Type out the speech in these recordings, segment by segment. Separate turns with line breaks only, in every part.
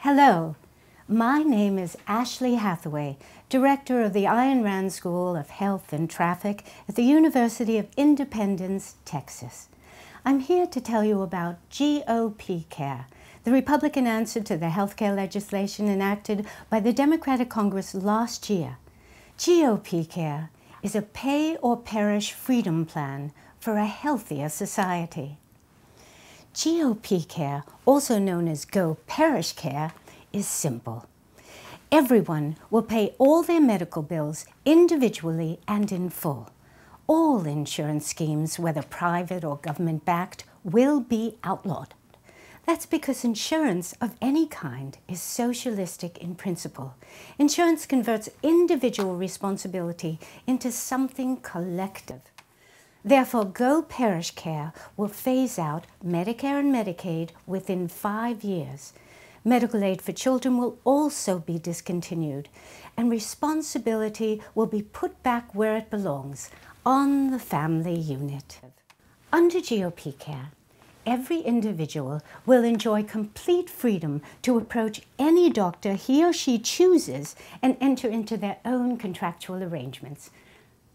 Hello, my name is Ashley Hathaway, Director of the Ayn Rand School of Health and Traffic at the University of Independence, Texas. I'm here to tell you about Gop Care, the Republican answer to the healthcare legislation enacted by the Democratic Congress last year. Gop Care is a pay-or-perish freedom plan for a healthier society. Gop Care, also known as Go Perish Care, is simple. Everyone will pay all their medical bills individually and in full. All insurance schemes, whether private or government-backed, will be outlawed. That's because insurance of any kind is socialistic in principle. Insurance converts individual responsibility into something collective. Therefore, Go Perish Care will phase out Medicare and Medicaid within 5 years. Medical aid for children will also be discontinued, and responsibility will be put back where it belongs, on the family unit. Under Gop Care, every individual will enjoy complete freedom to approach any doctor he or she chooses and enter into their own contractual arrangements.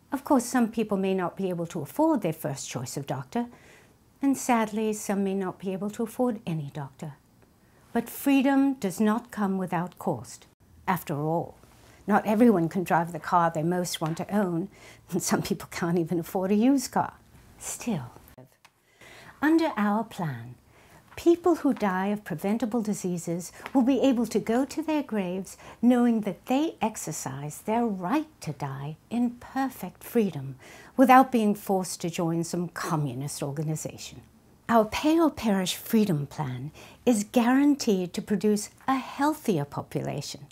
Of course, some people may not be able to afford their first choice of doctor, and sadly, some may not be able to afford any doctor. But freedom does not come without cost. After all, not everyone can drive the car they most want to own, and some people can't even afford a used car. Still, under our plan, people who die of preventable diseases will be able to go to their graves knowing that they exercise their right to die in perfect freedom without being forced to join some communist organization. Our pay-or-perish freedom plan is guaranteed to produce a healthier population.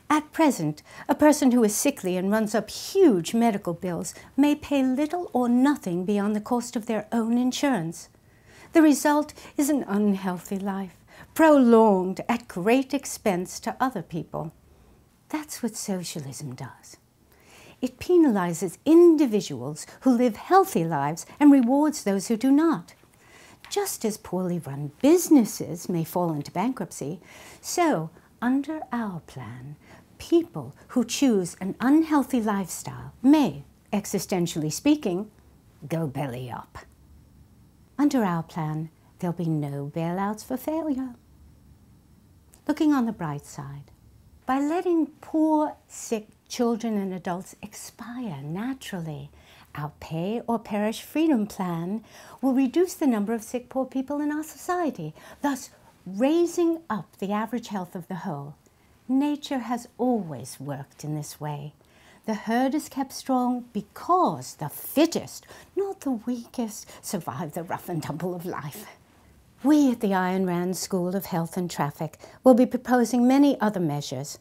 At present, a person who is sickly and runs up huge medical bills may pay little or nothing beyond the cost of their own insurance. The result is an unhealthy life, prolonged at great expense to other people. That's what socialism does. It penalizes individuals who live healthy lives and rewards those who do not. Just as poorly run businesses may fall into bankruptcy, so under our plan, people who choose an unhealthy lifestyle may, existentially speaking, go belly up. Under our plan, there'll be no bailouts for failure. Looking on the bright side, by letting poor, sick children and adults expire naturally, our pay-or-perish freedom plan will reduce the number of sick poor people in our society, thus raising up the average health of the whole. Nature has always worked in this way. The herd is kept strong because the fittest, not the weakest, survive the rough and tumble of life. We at the Ayn Rand School of Health and Traffic will be proposing many other measures.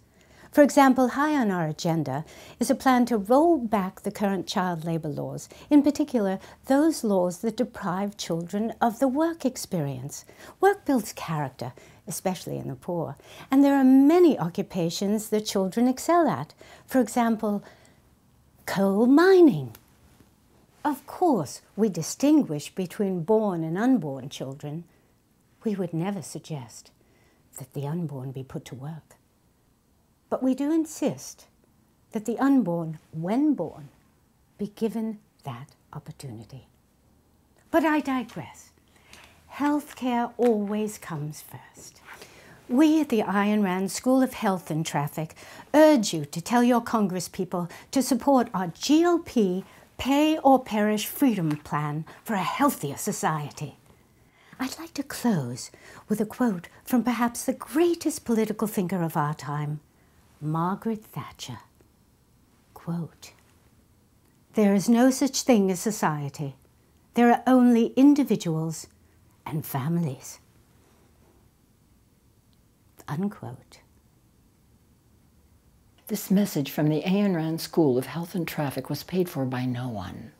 For example, high on our agenda is a plan to roll back the current child labor laws, in particular those laws that deprive children of the work experience. Work builds character, especially in the poor, and there are many occupations that children excel at. For example, coal mining. Of course, we distinguish between born and unborn children. We would never suggest that the unborn be put to work. But we do insist that the unborn, when born, be given that opportunity. But I digress. Healthcare always comes first. We at the Ayn Rand School of Health and Traffic urge you to tell your congresspeople to support our Gop pay-or-perish freedom plan for a healthier society. I'd like to close with a quote from perhaps the greatest political thinker of our time, Margaret Thatcher. Quote, "There is no such thing as society. There are only individuals and families." Unquote.
This message from the Ayn Rand School of Health and Traffic was paid for by no one.